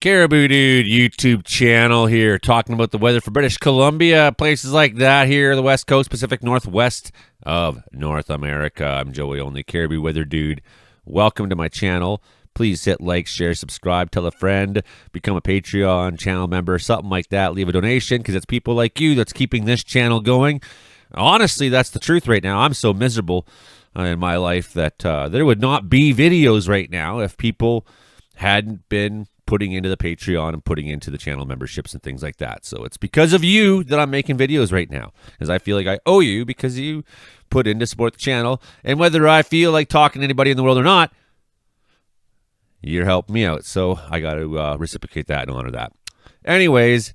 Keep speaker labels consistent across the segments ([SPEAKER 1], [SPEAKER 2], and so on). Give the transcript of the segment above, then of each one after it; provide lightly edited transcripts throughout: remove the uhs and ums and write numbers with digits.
[SPEAKER 1] Cariboo Dude YouTube channel here, talking about the weather for British Columbia, places like that here, the West Coast, Pacific Northwest of North America. I'm Joey Only, Cariboo Weather Dude. Welcome to my channel. Please hit like, share, subscribe, tell a friend, become a Patreon channel member, something like that. Leave a donation, because it's people like you that's keeping this channel going. Honestly, that's the truth right now. I'm so miserable in my life that there would not be videos right now if people hadn't been putting into the Patreon and putting into the channel memberships and things like that. So it's because of you that I'm making videos right now, because I feel like I owe you because you put in to support the channel. And whether I feel like talking to anybody in the world or not, you're helping me out. So I got to reciprocate that and honor that. Anyways,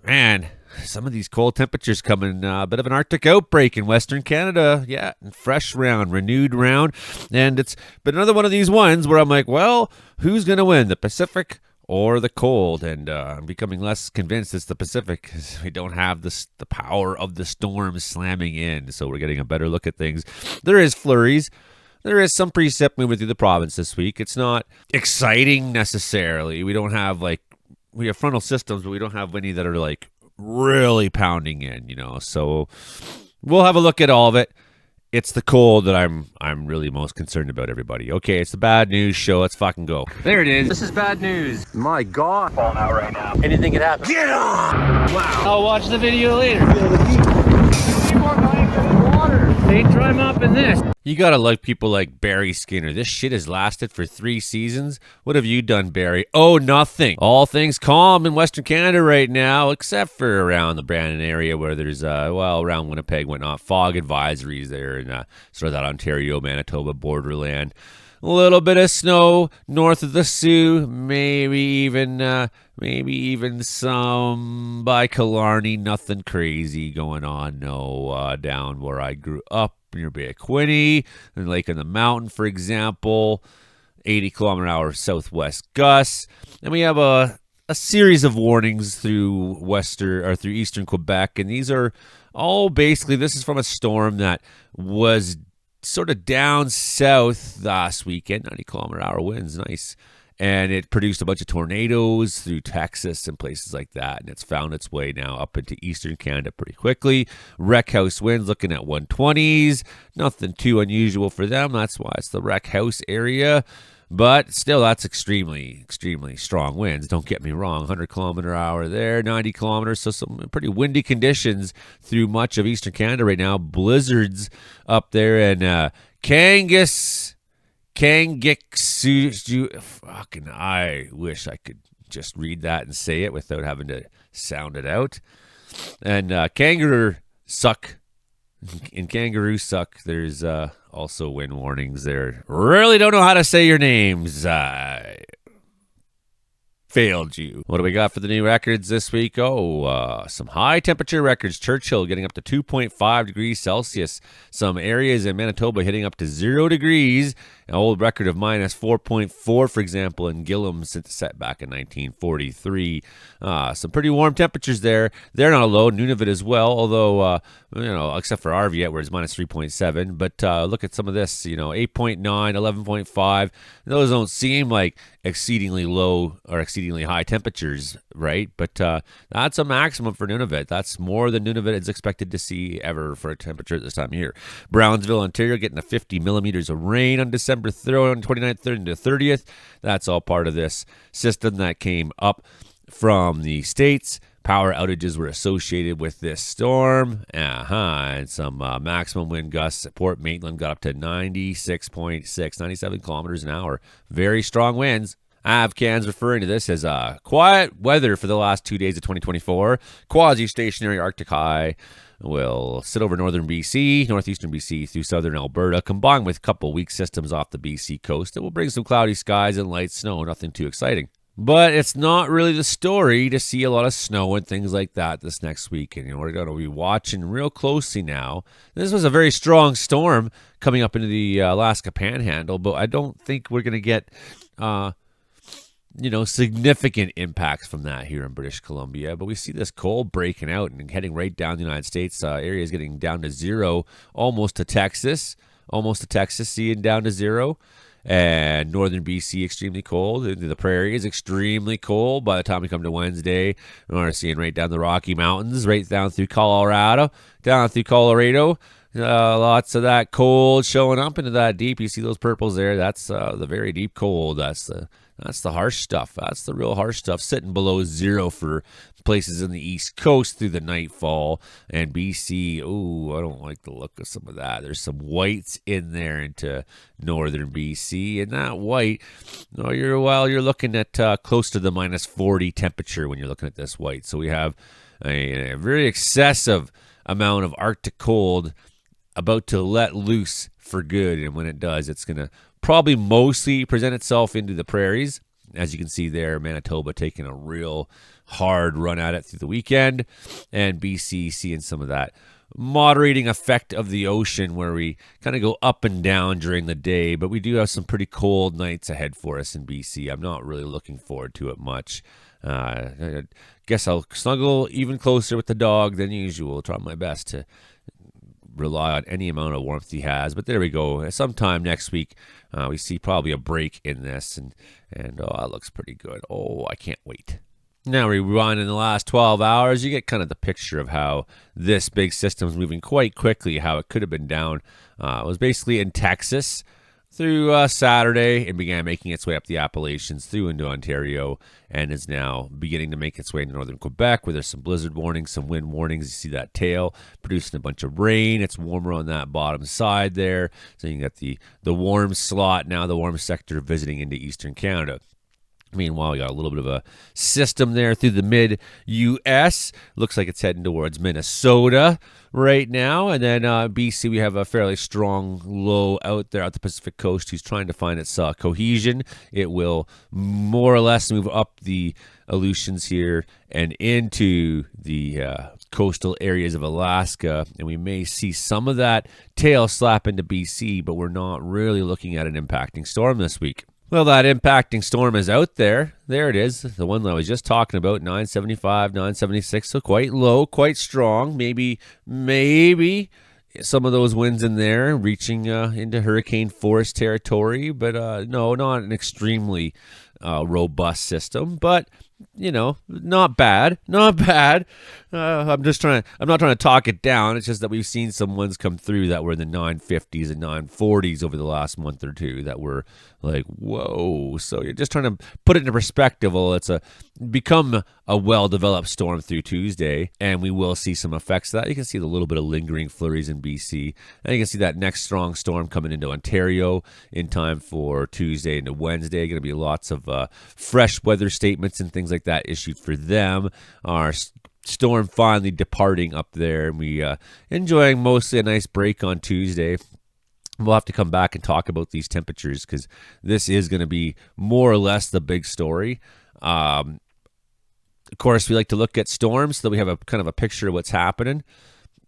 [SPEAKER 1] man, some of these cold temperatures coming, a bit of an Arctic outbreak in Western Canada. Yeah, fresh round, renewed round. And it's been another one of these ones where I'm like, well, who's going to win, the Pacific or the cold? And I'm becoming less convinced it's the Pacific, because we don't have the power of the storm slamming in. So we're getting a better look at things. There is flurries. There is some precip moving through the province this week. It's not exciting necessarily. We don't have we have frontal systems, but we don't have any that are really pounding in, So we'll have a look at all of it. It's the cold that I'm really most concerned about, everybody. Okay, it's the bad news show. Let's fucking go.
[SPEAKER 2] There it is. This is bad news.
[SPEAKER 3] My God.
[SPEAKER 2] Falling out right now. Anything could happen.
[SPEAKER 3] Get on!
[SPEAKER 2] Wow. I'll watch the video later. They dry mopping this.
[SPEAKER 1] You gotta like people like Barry Skinner. This shit has lasted for 3 seasons. What have you done, Barry? Oh, nothing. All things calm in Western Canada right now, except for around the Brandon area where there's, around Winnipeg, whatnot, fog advisories there in sort of that Ontario-Manitoba borderland. A little bit of snow north of the Sioux, maybe even some by Killarney. Nothing crazy going on. No, down where I grew up near Bay of Quinte and Lake on the Mountain, for example, 80-kilometer-hour southwest gusts. And we have a series of warnings through eastern Quebec, and these are all basically, this is from a storm that was sort of down south last weekend, 90-kilometer-hour winds, nice. And it produced a bunch of tornadoes through Texas and places like that. And it's found its way now up into eastern Canada pretty quickly. Wreck house winds looking at 120s. Nothing too unusual for them. That's why it's the wreck house area. But still, that's extremely, extremely strong winds. Don't get me wrong. 100-kilometer-hour there, 90 kilometers. So some pretty windy conditions through much of eastern Canada right now. Blizzards up there in Kangas. Fucking, I wish I could just read that and say it without having to sound it out. And Kangaroo Suck. In Kangaroo Suck, there's also wind warnings there. Really don't know how to say your names. I failed you. What do we got for the new records this week? Some high temperature records. Churchill getting up to 2.5 degrees Celsius. Some areas in Manitoba hitting up to 0 degrees. An old record of minus 4.4, for example, in Gillam set back in 1943. Some pretty warm temperatures there. They're not low. Nunavut as well, although, except for Arviat, where it's minus 3.7. But look at some of this, 8.9, 11.5. Those don't seem like exceedingly low or exceedingly high temperatures, right? But that's a maximum for Nunavut. That's more than Nunavut is expected to see ever for a temperature at this time of year. Brownsville, Ontario, getting to 50 millimeters of rain on December 3rd, 29th, 30th, to 30th. That's all part of this system that came up from the States. Power outages were associated with this storm. And some maximum wind gusts at Port Maitland got up to 96.6, 97 kilometers an hour. Very strong winds. Avcan's referring to this as quiet weather for the last 2 days of 2024. Quasi-stationary Arctic high will sit over northern BC, northeastern BC through southern Alberta, combined with a couple weak systems off the BC coast. It will bring some cloudy skies and light snow, nothing too exciting. But it's not really the story to see a lot of snow and things like that this next week. And we're going to be watching real closely now. This was a very strong storm coming up into the Alaska Panhandle, but I don't think we're going to get significant impacts from that here in British Columbia. But we see this cold breaking out and heading right down the United States. Areas getting down to 0, almost to Texas, seeing down to 0. and northern BC extremely cold. The prairie is extremely cold. By the time we come to Wednesday, we're seeing right down the Rocky Mountains, right down through Colorado, down through Colorado. Lots of that cold showing up into that deep. You see those purples there? That's the very deep cold. That's the harsh stuff. That's the real harsh stuff, sitting below zero for places in the East Coast through the nightfall. And BC, I don't like the look of some of that. There's some whites in there into northern BC. And that white, you're looking at close to the minus 40 temperature when you're looking at this white. So we have a very excessive amount of Arctic cold about to let loose for good. And when it does, it's going to probably mostly present itself into the prairies. As you can see there, Manitoba taking a real hard run at it through the weekend, and BC seeing some of that moderating effect of the ocean where we kind of go up and down during the day, but we do have some pretty cold nights ahead for us in BC. I'm not really looking forward to it much. I guess I'll snuggle even closer with the dog than usual. Try my best to rely on any amount of warmth he has, but there we go. Sometime next week, we see probably a break in this, and it looks pretty good. I can't wait. Now we run in the last 12 hours. You get kind of the picture of how this big system is moving quite quickly, how it could have been down. It was basically in Texas through Saturday and began making its way up the Appalachians through into Ontario, and is now beginning to make its way into northern Quebec, where there's some blizzard warnings, some wind warnings. You see that tail producing a bunch of rain. It's warmer on that bottom side there, so you got the warm slot, now the warm sector visiting into eastern Canada. Meanwhile, we got a little bit of a system there through the mid-U.S. Looks like it's heading towards Minnesota right now. And then BC, we have a fairly strong low out there at the Pacific coast who's trying to find its cohesion. It will more or less move up the Aleutians here and into the coastal areas of Alaska. And we may see some of that tail slap into BC, but we're not really looking at an impacting storm this week. Well, that impacting storm is out there. There it is, the one that I was just talking about, 975, 976, so quite low, quite strong. Maybe some of those winds in there reaching into hurricane force territory, but no, not an extremely robust system, but not bad. I'm not trying to talk it down. It's just that we've seen some winds come through that were in the 950s and 940s over the last month or two that were like, whoa. So you're just trying to put it into perspective. Well, it's become a well-developed storm through Tuesday, and we will see some effects of that. You can see the little bit of lingering flurries in BC, and you can see that next strong storm coming into Ontario in time for Tuesday into Wednesday. Going to be lots of fresh weather statements and things like that issued for them. Our storm finally departing up there, and we enjoying mostly a nice break on Tuesday. We'll have to come back and talk about these temperatures because this is going to be more or less the big story. Of course, we like to look at storms so that we have a kind of a picture of what's happening.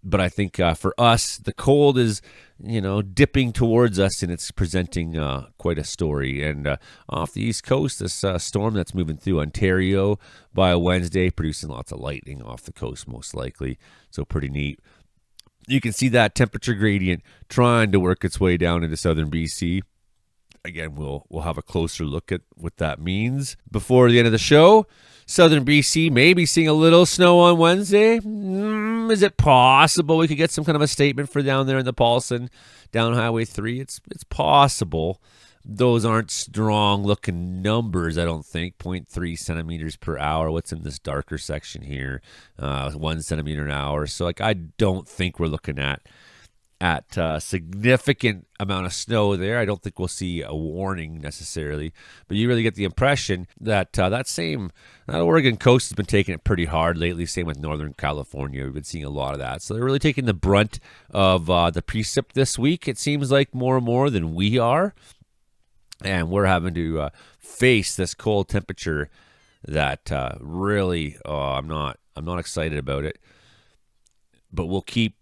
[SPEAKER 1] But I think for us, the cold is, dipping towards us, and it's presenting quite a story. And off the East Coast, this storm that's moving through Ontario by Wednesday, producing lots of lightning off the coast, most likely. So pretty neat. You can see that temperature gradient trying to work its way down into southern BC. Again, we'll have a closer look at what that means before the end of the show. Southern BC may be seeing a little snow on Wednesday. Is it possible we could get some kind of a statement for down there in the Paulson, down Highway 3? It's possible. Those aren't strong-looking numbers, I don't think. 0.3 centimeters per hour. What's in this darker section here? 1 centimeter an hour. So, I don't think we're looking at significant amount of snow there. I don't think we'll see a warning necessarily, but you really get the impression that that Oregon coast has been taking it pretty hard lately. Same with Northern California. We've been seeing a lot of that. So they're really taking the brunt of the precip this week. It seems like more and more than we are, and we're having to face this cold temperature that really, I'm not excited about it, but we'll keep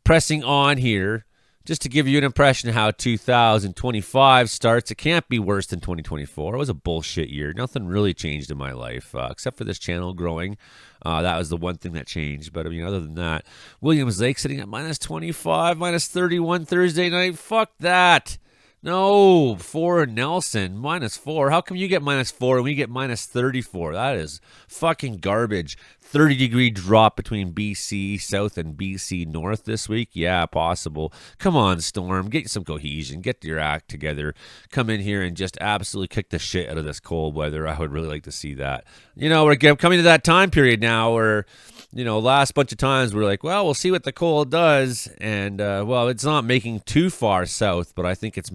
[SPEAKER 1] pressing on here just to give you an impression of how 2025 starts. It can't be worse than 2024. It was a bullshit year. Nothing really changed in my life except for this channel growing. That was the one thing that changed. But, other than that, Williams Lake sitting at minus 25, minus 31 Thursday night. Fuck that. No, 4 in Nelson, -4. How come you get -4 and we get -34? That is fucking garbage. 30-degree drop between BC South and BC North this week? Yeah, possible. Come on, Storm. Get some cohesion. Get your act together. Come in here and just absolutely kick the shit out of this cold weather. I would really like to see that. We're coming to that time period now where, last bunch of times we're like, well, we'll see what the cold does. And, well, it's not making too far south, but I think it's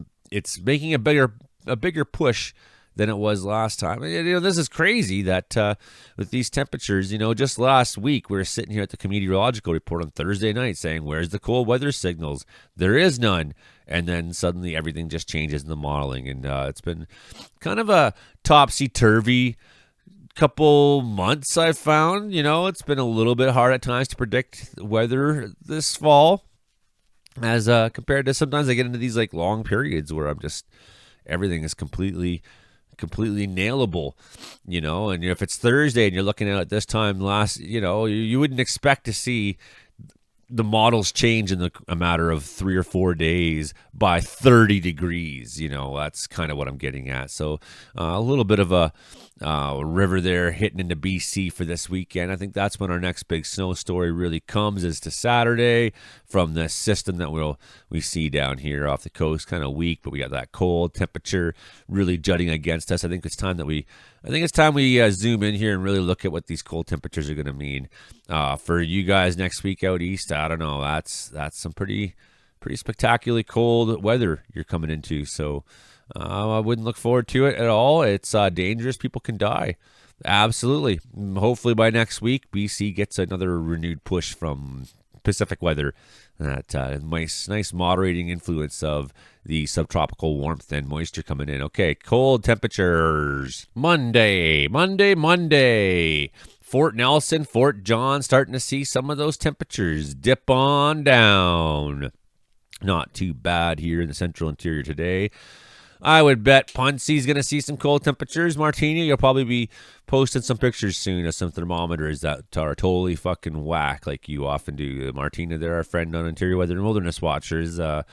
[SPEAKER 1] making a bigger push than it was last time. This is crazy that with these temperatures, just last week we were sitting here at the meteorological report on Thursday night saying, where's the cold weather signals? There is none. And then suddenly everything just changes in the modeling. And it's been kind of a topsy-turvy couple months, I've found. It's been a little bit hard at times to predict weather this fall as compared to sometimes I get into these like long periods where everything is completely nailable, and if it's Thursday and you're looking at it this time you wouldn't expect to see the models change in a matter of 3 or 4 days by 30 degrees. That's kind of what I'm getting at. So a little bit of a river there hitting into BC for this weekend. I think that's when our next big snow story really comes, is to Saturday from the system that we see down here off the coast. Kind of weak, but we got that cold temperature really jutting against us. I think it's time we zoom in here and really look at what these cold temperatures are going to mean for you guys next week out east. I don't know. That's some pretty spectacularly cold weather you're coming into. So I wouldn't look forward to it at all. It's dangerous. People can die. Absolutely. Hopefully by next week, BC gets another renewed push from Pacific weather. That nice moderating influence of the subtropical warmth and moisture coming in. Okay, cold temperatures. Monday. Fort Nelson, Fort John, starting to see some of those temperatures dip on down. Not too bad here in the central interior today. I would bet Punxsutawney's going to see some cold temperatures. Martina, you'll probably be posting some pictures soon of some thermometers that are totally fucking whack, like you often do. Martina, they're our friend on Interior Weather and Wilderness Watchers. She's a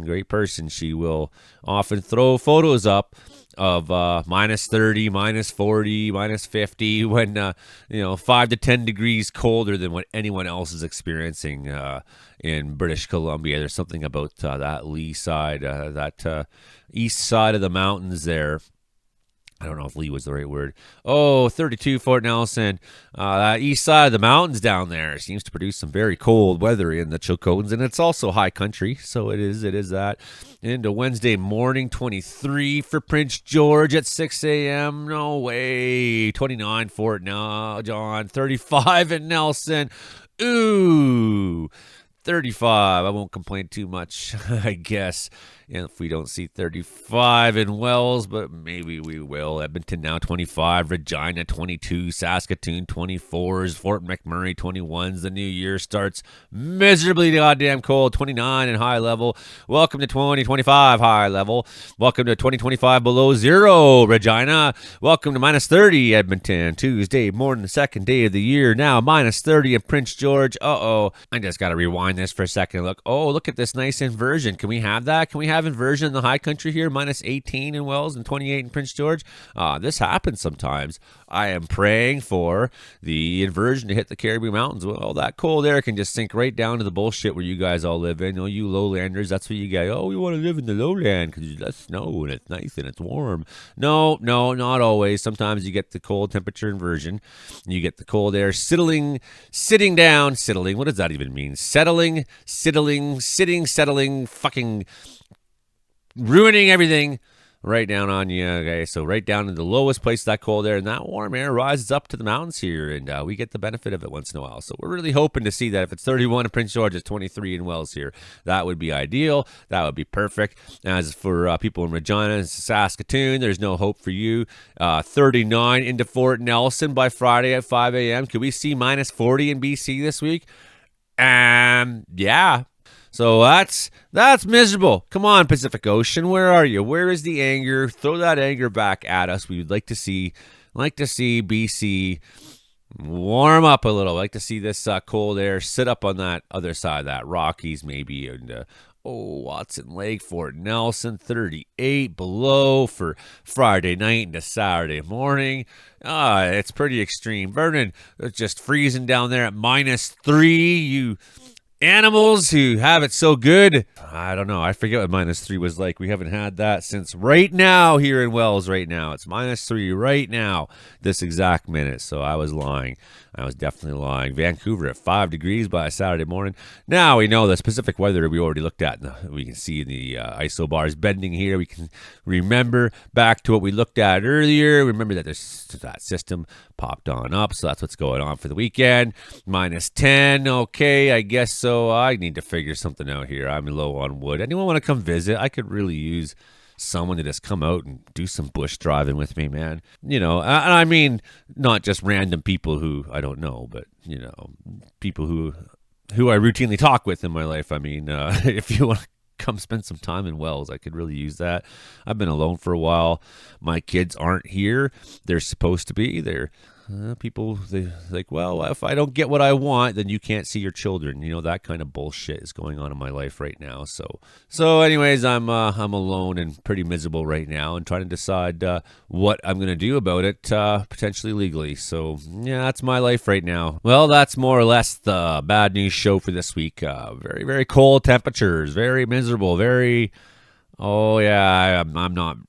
[SPEAKER 1] great person. She will often throw photos up of -30, -40, -50 when 5 to 10 degrees colder than what anyone else is experiencing in British Columbia. There's something about that lee side, that east side of the mountains there. I don't know if lee was the right word. 32 Fort Nelson. That east side of the mountains down there seems to produce some very cold weather in the Chilcotins, and it's also high country, so it is that. Into Wednesday morning, 23 for Prince George at 6 a.m. No way. 29 Fort John. 35 in Nelson. Ooh. 35. I won't complain too much, I guess, if we don't see 35 in Wells, but maybe we will. Edmonton now 25, Regina 22, Saskatoon 24s, Fort McMurray 21s. The new year starts miserably goddamn cold, 29 in high level. Welcome to 2025 high level. Welcome to 2025 below zero, Regina. Welcome to -30, Edmonton. Tuesday morning, the second day of the year. Now -30 in Prince George. I just got to rewind this for a second. Look at this nice inversion. Can we have that? Can we have inversion in the high country here? -18 in Wells and 28 in Prince George. This happens sometimes. I am praying for the inversion to hit the Cariboo Mountains. Well, that cold air can just sink right down to the bullshit where you guys all live in. You lowlanders, that's what you get. We want to live in the lowland because that's snow and it's nice and it's warm. No, not always. Sometimes you get the cold temperature inversion. You get the cold air sitting down. What does that even mean? Sitting, fucking ruining everything right down on you. Okay, so right down in the lowest place of that cold air, and that warm air rises up to the mountains here, and we get the benefit of it once in a while. So we're really hoping to see that. If it's 31 in Prince George, it's 23 in Wells here. That would be ideal. That would be perfect. As for people in Regina and Saskatoon, there's no hope for you. 39 into Fort Nelson by Friday at 5 a.m. Could we see -40 in BC this week? Yeah. So that's miserable. Come on, Pacific Ocean, where are you? Where is the anger? Throw that anger back at us. We would like to see BC warm up a little. Like to see this cold air sit up on that other side of that Rockies maybe, and Watson Lake, Fort Nelson, 38 below for Friday night into Saturday morning. It's pretty extreme. Vernon, it's just freezing down there at -3. You animals who have it so good. I don't know. I forget what -3 was like. We haven't had that since right now here in Wells right now. It's -3 right now, this exact minute. So I was lying. I was definitely lying. Vancouver at 5 degrees by Saturday morning. Now we know the specific weather we already looked at. We can see the isobars bending here. We can remember back to what we looked at earlier. Remember that that system popped on up. So that's what's going on for the weekend. -10. Okay, I guess so. I need to figure something out here. I'm low on wood. Anyone want to come visit? I could really use someone to just come out and do some bush driving with me, man. And I mean, not just random people who I don't know, but, people who I routinely talk with in my life. I mean, if you want to come spend some time in Wells, I could really use that. I've been alone for a while. My kids aren't here. They're supposed to be. They're people, they like, well, if I don't get what I want, then you can't see your children. That kind of bullshit is going on in my life right now. So anyways, I'm alone and pretty miserable right now, and trying to decide what I'm gonna do about it, potentially legally. So yeah, that's my life right now. Well, that's more or less the bad news show for this week. Very, very cold temperatures, very miserable, very. Oh yeah, I'm not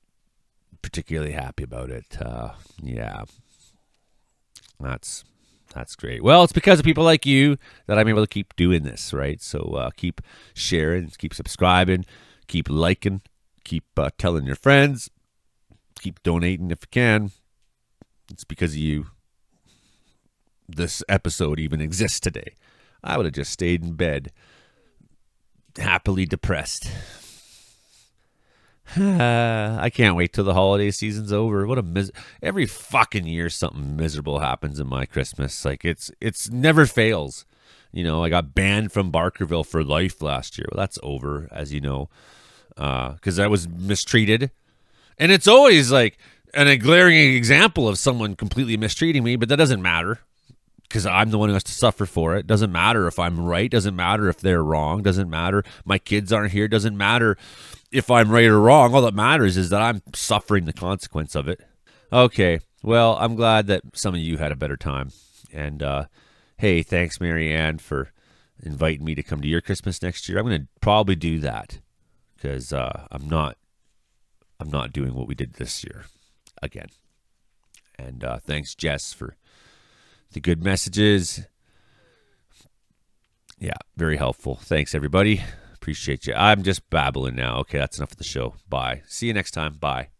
[SPEAKER 1] particularly happy about it. Yeah. That's great. Well, it's because of people like you that I'm able to keep doing this, right? So keep sharing, keep subscribing, keep liking, keep telling your friends, keep donating if you can. It's because of you this episode even exists today. I would have just stayed in bed, happily depressed. I can't wait till the holiday season's over. What a every fucking year something miserable happens in my Christmas. Like it's never fails. I got banned from Barkerville for life last year. Well, that's over, as you know, because I was mistreated, and it's always like a glaring example of someone completely mistreating me. But that doesn't matter, because I'm the one who has to suffer for it. Doesn't matter if I'm right. Doesn't matter if they're wrong. Doesn't matter. My kids aren't here. Doesn't matter if I'm right or wrong. All that matters is that I'm suffering the consequence of it. Okay, well, I'm glad that some of you had a better time. And hey, thanks, Marianne, for inviting me to come to your Christmas next year. I'm going to probably do that, because I'm not doing what we did this year again. And thanks, Jess, for the good messages. Yeah, very helpful. Thanks, everybody. Appreciate you. I'm just babbling now. Okay, that's enough of the show. Bye. See you next time. Bye.